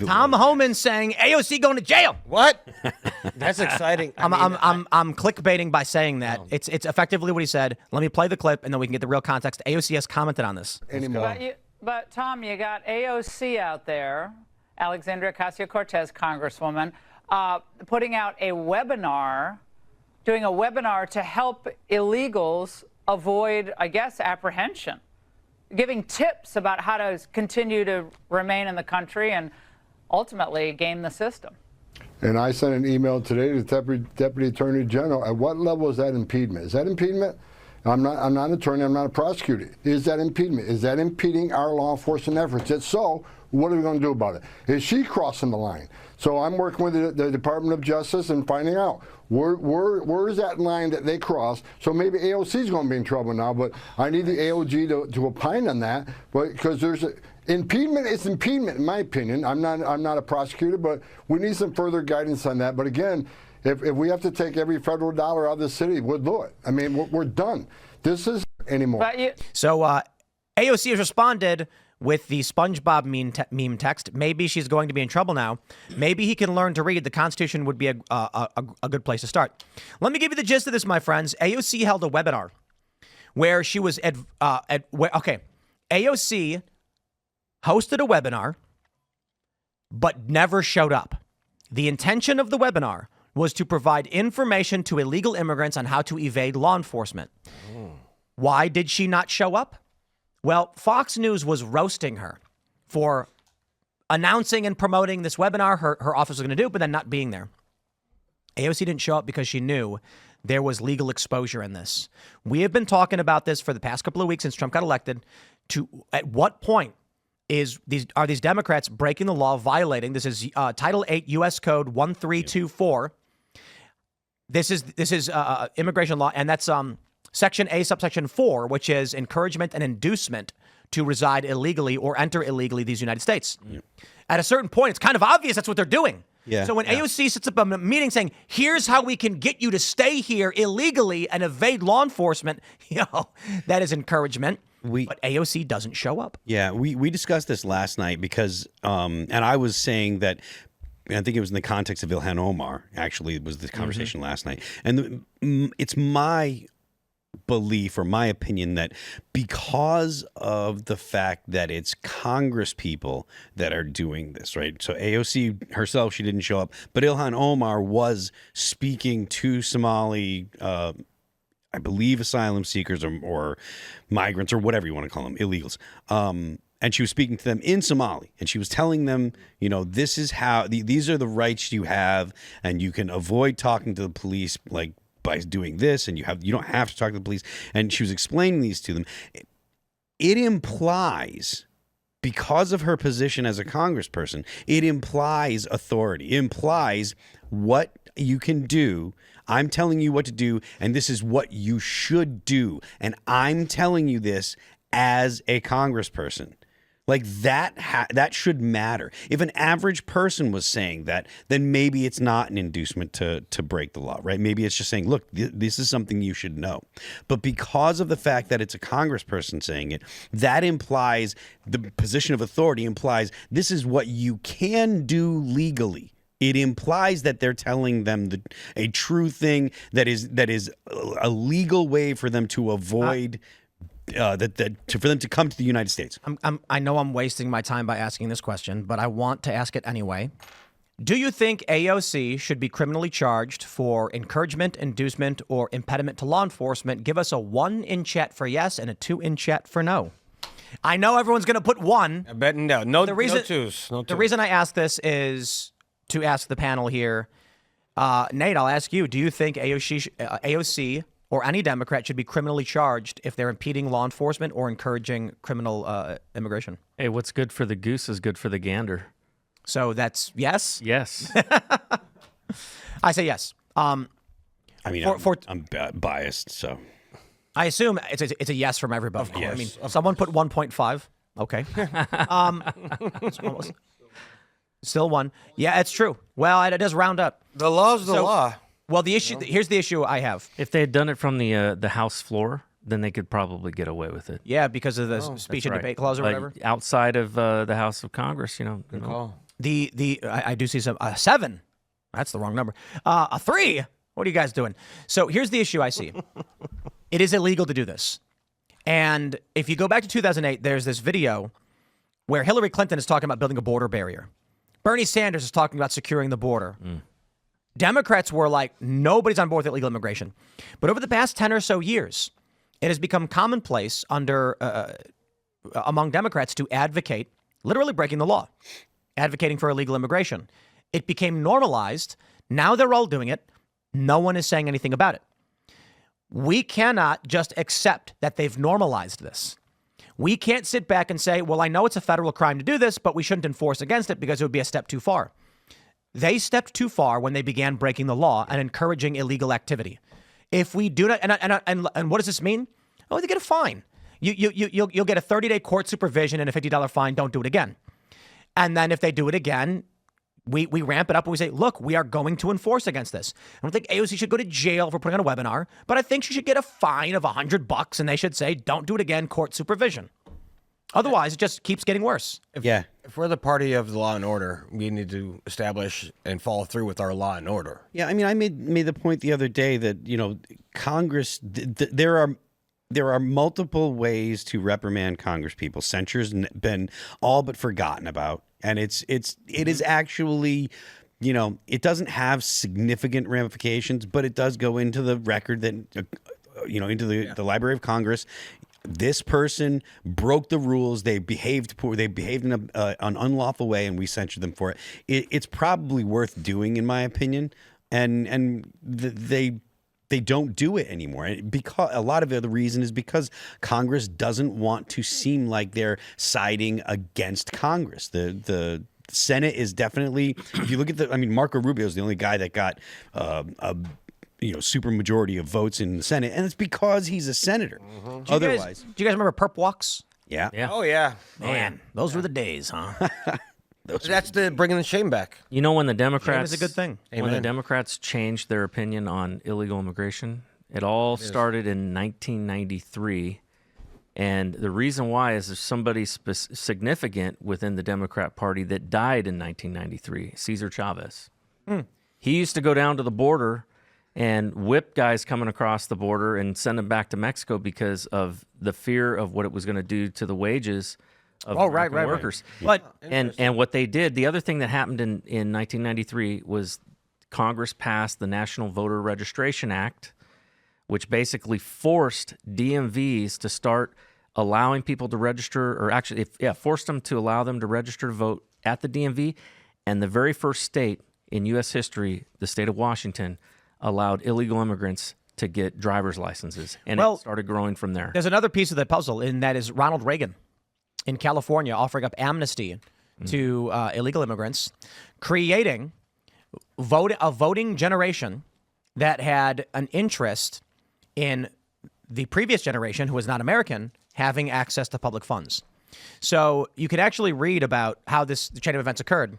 Tom Homan saying AOC going to jail. What? That's exciting. I'm clickbaiting by saying that. It's effectively what he said. Let me play the clip, and then we can get the real context. AOC has commented on this. But Tom, you got AOC out there, Alexandria Ocasio-Cortez, Congresswoman, putting out a webinar, doing a webinar to help illegals avoid, I guess, apprehension, giving tips about how to continue to remain in the country and ultimately game the system. And I sent an email today to the Deputy Attorney General. At what level is that impediment? Is that impediment? I'm not an attorney. I'm not a prosecutor. Is that impediment? Is that impeding our law enforcement efforts? If so, what are we going to do about it? Is she crossing the line? So I'm working with the Department of Justice and finding out where is that line that they cross. So maybe AOC is going to be in trouble now, but I need the AOG to opine on that. But because there's impediment is impediment, in my opinion. I'm not a prosecutor, but we need some further guidance on that. But again, if we have to take every federal dollar out of the city, we'll do it. I mean, we're done. This is anymore. So AOC has responded with the SpongeBob meme text. Maybe she's going to be in trouble now. Maybe he can learn to read. The Constitution would be a good place to start. Let me give you the gist of this, my friends. AOC held a webinar where she was AOC hosted a webinar, but never showed up. The intention of the webinar was to provide information to illegal immigrants on how to evade law enforcement. Why did she not show up? Well, Fox News was roasting her for announcing and promoting this webinar her office was going to do, but then not being there. AOC didn't show up because she knew there was legal exposure in this. We have been talking about this for the past couple of weeks since Trump got elected. At what point are these Democrats breaking the law, violating? This is Title 8 U.S. Code 1324. This is immigration law, and that's Section A, subsection 4, which is encouragement and inducement to reside illegally or enter illegally these United States. Yep. At a certain point, it's kind of obvious that's what they're doing. Yeah, so when AOC sits up a meeting saying, here's how we can get you to stay here illegally and evade law enforcement, that is encouragement. But AOC doesn't show up. Yeah, we discussed this last night because, and I was saying that, I think it was in the context of Ilhan Omar, actually, it was the conversation last night. And it's my belief or my opinion that because of the fact that it's Congress people that are doing this, right? So AOC herself, she didn't show up, but Ilhan Omar was speaking to Somali, I believe, asylum seekers or migrants or whatever you want to call them, illegals. And she was speaking to them in Somali, and she was telling them, this is how these are the rights you have, and you can avoid talking to the police like by doing this, and you don't have to talk to the police. And she was explaining these to them. It implies, because of her position as a congressperson, it implies authority. It implies what you can do. I'm telling you what to do, and this is what you should do. And I'm telling you this as a congressperson. Like that should matter. If an average person was saying that, then maybe it's not an inducement to break the law, right? Maybe it's just saying, look, this is something you should know. But because of the fact that it's a congressperson saying it, that implies the position of authority implies this is what you can do legally. It implies that they're telling them a true thing that is a legal way for them to avoid for them to come to the United States. I know I'm wasting my time by asking this question, but I want to ask it anyway. Do you think AOC should be criminally charged for encouragement, inducement, or impediment to law enforcement? Give us a 1 in chat for yes and a 2 in chat for no. I know everyone's going to put 1. I bet no. No twos. The reason I ask this is to ask the panel here. Nate, I'll ask you. Do you think AOC or any Democrat should be criminally charged if they're impeding law enforcement or encouraging criminal immigration? Hey, what's good for the goose is good for the gander. So that's yes? Yes. I say yes. I'm biased, so. I assume it's a yes from everybody. Yes. I mean, someone put 1.5. Okay. Still 1. Yeah, it's true. Well, it does round up. The law's the law. Well, the issue here's the issue I have. If they had done it from the House floor, then they could probably get away with it. Yeah, because of the speech and debate clause or whatever. Outside of the House of Congress, Good call. I do see some 7. That's the wrong number. A 3. What are you guys doing? So here's the issue I see. It is illegal to do this. And if you go back to 2008, there's this video where Hillary Clinton is talking about building a border barrier. Bernie Sanders is talking about securing the border. Democrats were like, nobody's on board with illegal immigration. But over the past 10 or so years, it has become commonplace among Democrats to advocate literally breaking the law, advocating for illegal immigration. It became normalized. Now they're all doing it. No one is saying anything about it. We cannot just accept that they've normalized this. We can't sit back and say, well, I know it's a federal crime to do this, but we shouldn't enforce against it because it would be a step too far. They stepped too far when they began breaking the law and encouraging illegal activity. If we do not, and what does this mean? Oh, they get a fine. You'll get a 30-day court supervision and a $50 fine. Don't do it again. And then if they do it again, we ramp it up and we say, look, we are going to enforce against this. I don't think AOC should go to jail for putting on a webinar, but I think she should get a fine of $100 and they should say, don't do it again, court supervision. Otherwise, it just keeps getting worse. If we're the party of the law and order, we need to establish and follow through with our law and order. Yeah, I mean, I made the point the other day that, Congress, there are multiple ways to reprimand Congress people. Censure's been all but forgotten about. And it is actually, it doesn't have significant ramifications, but it does go into the record that, into the Library of Congress. This person broke the rules. They behaved poor. They behaved in an unlawful way, and we censured them for it. It's probably worth doing, in my opinion. And they don't do it anymore. Because a lot of the reason is because Congress doesn't want to seem like they're siding against Congress. The Senate is definitely, if you look at Marco Rubio is the only guy that got a super majority of votes in the Senate, and it's because he's a senator. Otherwise, do you guys remember perp walks? Yeah. Oh, yeah. Man, those were the days, huh? That's bringing the shame back. When the Democrats, Shame is a good thing. When the Democrats changed their opinion on illegal immigration, it all started in 1993. And the reason why is there's somebody significant within the Democrat Party that died in 1993, Cesar Chavez. He used to go down to the border and whip guys coming across the border and send them back to Mexico because of the fear of what it was going to do to the wages of American workers. But and what they did, the other thing that happened in 1993 was Congress passed the National Voter Registration Act, which basically forced DMVs to start allowing people to register, or actually, forced them to allow them to register to vote at the DMV. And the very first state in U.S. history, the state of Washington, allowed illegal immigrants to get driver's licenses. And it started growing from there. There's another piece of the puzzle, and that is Ronald Reagan in California offering up amnesty to illegal immigrants, creating a voting generation that had an interest in the previous generation, who was not American, having access to public funds. So you could actually read about how the chain of events occurred.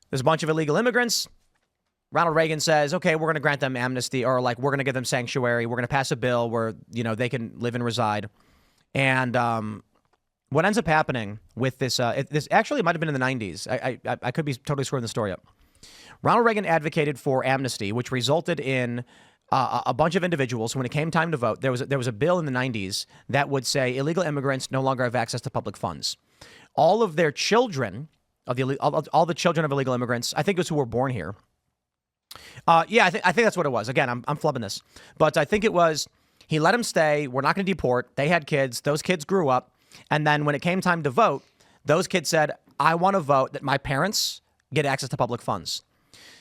There's a bunch of illegal immigrants. Ronald Reagan says, okay, we're going to grant them amnesty, or we're going to give them sanctuary. We're going to pass a bill where, they can live and reside. And what ends up happening with this, this actually might have been in the 90s. I could be totally screwing the story up. Ronald Reagan advocated for amnesty, which resulted in a bunch of individuals. When it came time to vote, there was a bill in the 90s that would say illegal immigrants no longer have access to public funds. All of their children, all the children of illegal immigrants, I think it was who were born here. I think that's what it was. Again, I'm flubbing this, but I think it was, he let them stay. We're not going to deport. They had kids. Those kids grew up. And then when it came time to vote, those kids said, I want to vote that my parents get access to public funds.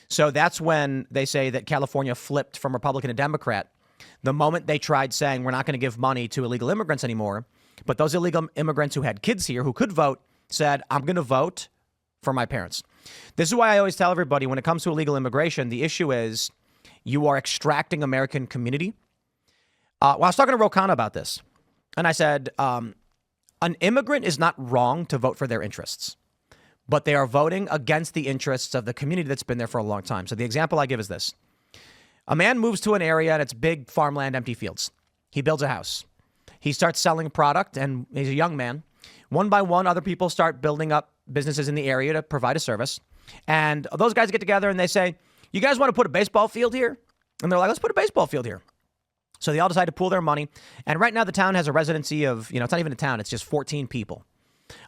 So that's when they say that California flipped from Republican to Democrat. The moment they tried saying, we're not going to give money to illegal immigrants anymore. But those illegal immigrants who had kids here who could vote said, I'm going to vote for my parents. This is why I always tell everybody, when it comes to illegal immigration, the issue is you are extracting American community. I was talking to Rokana about this, and I said, an immigrant is not wrong to vote for their interests, but they are voting against the interests of the community that's been there for a long time. So the example I give is this. A man moves to an area and it's big farmland, empty fields. He builds a house. He starts selling product, and he's a young man. One by one, other people start building up businesses in the area to provide a service. And those guys get together and they say, you guys want to put a baseball field here? And they're like, let's put a baseball field here. So they all decide to pool their money. And right now the town has a residency of, it's not even a town, it's just 14 people.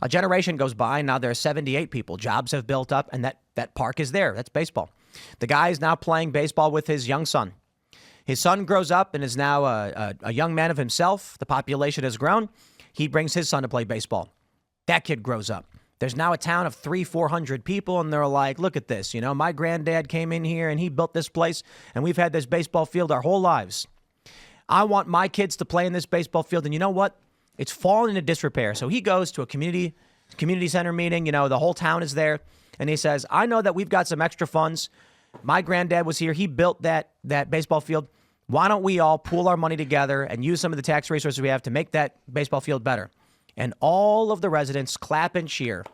A generation goes by, and now there are 78 people. Jobs have built up, and that park is there. That's baseball. The guy is now playing baseball with his young son. His son grows up and is now a young man of himself. The population has grown. He brings his son to play baseball. That kid grows up. There's now a town of 300-400 people, and they're like, look at this. My granddad came in here, and he built this place, and we've had this baseball field our whole lives. I want my kids to play in this baseball field, and you know what? It's fallen into disrepair. So he goes to a community center meeting. The whole town is there, and he says, I know that we've got some extra funds. My granddad was here. He built that baseball field. Why don't we all pool our money together and use some of the tax resources we have to make that baseball field better? And all of the residents clap and cheer,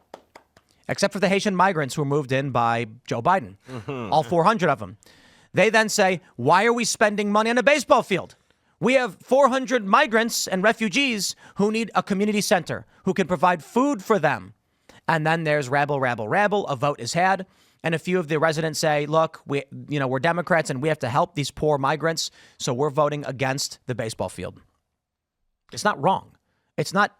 except for the Haitian migrants who were moved in by Joe Biden, all 400 of them. They then say, why are we spending money on a baseball field? We have 400 migrants and refugees who need a community center, who can provide food for them. And then there's rabble, rabble, rabble. A vote is had. And a few of the residents say, look, we're Democrats and we have to help these poor migrants. So we're voting against the baseball field. It's not wrong. It's not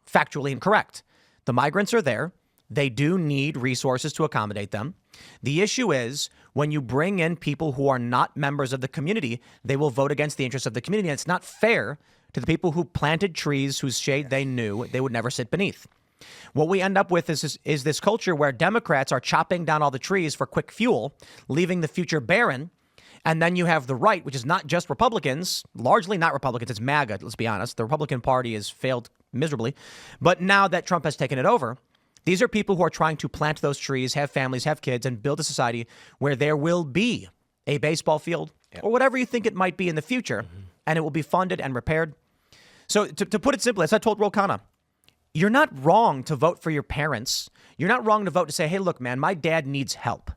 factually incorrect. The migrants are there. They do need resources to accommodate them. The issue is when you bring in people who are not members of the community, they will vote against the interests of the community. And it's not fair to the people who planted trees whose shade they knew they would never sit beneath. What we end up with is this culture where Democrats are chopping down all the trees for quick fuel, leaving the future barren. And then you have the right, which is not just Republicans, largely not Republicans. It's MAGA, let's be honest. The Republican Party has failed miserably. But now that Trump has taken it over, these are people who are trying to plant those trees, have families, have kids, and build a society where there will be a baseball field or whatever you think it might be in the future, and it will be funded and repaired. So to put it simply, as I told Ro Khanna, you're not wrong to vote for your parents. You're not wrong to vote to say, hey, look, man, my dad needs help.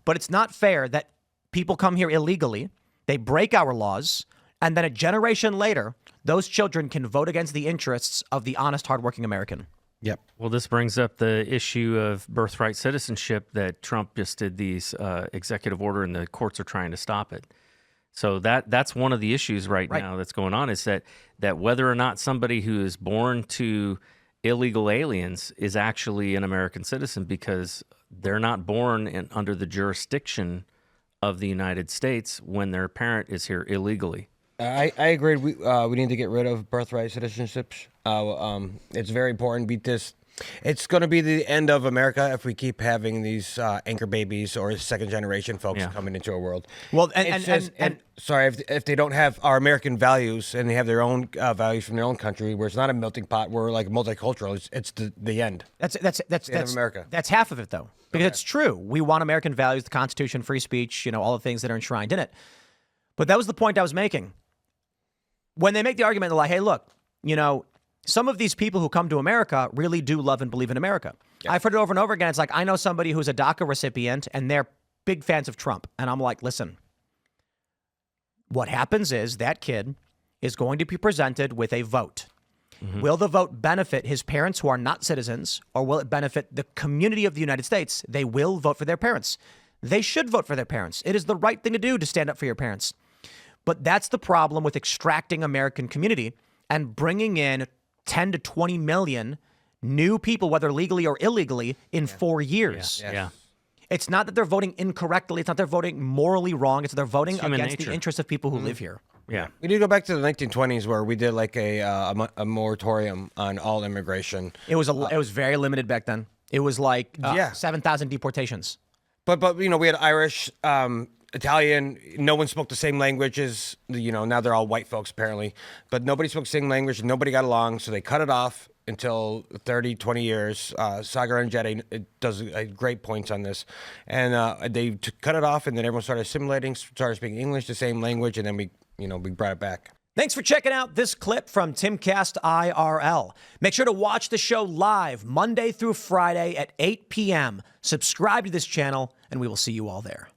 But it's not fair that people come here illegally, they break our laws, and then a generation later, those children can vote against the interests of the honest, hardworking American. Yep. Well, this brings up the issue of birthright citizenship that Trump just did these executive order and the courts are trying to stop it. So that's one of the issues right now that's going on is that whether or not somebody who is born to illegal aliens is actually an American citizen because they're not born under the jurisdiction of the United States when their parent is here illegally. I agree. We need to get rid of birthright citizenships. It's very important. Beat this. It's going to be the end of America if we keep having these anchor babies or second generation folks coming into our world. Well, if they don't have our American values and they have their own values from their own country, where it's not a melting pot, we're like multicultural. It's the end. That's the end of America. That's half of it, though, because it's true. We want American values, the Constitution, free speech, all the things that are enshrined in it. But that was the point I was making. When they make the argument, they're like, hey, look, some of these people who come to America really do love and believe in America. Yeah. I've heard it over and over again. It's like, I know somebody who's a DACA recipient and they're big fans of Trump. And I'm like, listen, what happens is that kid is going to be presented with a vote. Mm-hmm. Will the vote benefit his parents who are not citizens, or will it benefit the community of the United States? They will vote for their parents. They should vote for their parents. It is the right thing to do to stand up for your parents. But that's the problem with extracting American community and bringing in 10 to 20 million new people, whether legally or illegally, in 4 years. Yeah. It's not that they're voting incorrectly. It's not they're voting morally wrong. It's they're voting against the interests of people who live here. Yeah. We need to go back to the 1920s where we did like a moratorium on all immigration. It was very limited back then. It was like 7,000 deportations. But we had Irish, Italian, no one spoke the same languages. Now they're all white folks apparently, but nobody spoke the same language and nobody got along. So they cut it off until 30, 20 years. Sagar and Jedi does great points on this. And they cut it off and then everyone started assimilating, started speaking English, the same language. And then we brought it back. Thanks for checking out this clip from Timcast IRL. Make sure to watch the show live Monday through Friday at 8 p.m. Subscribe to this channel and we will see you all there.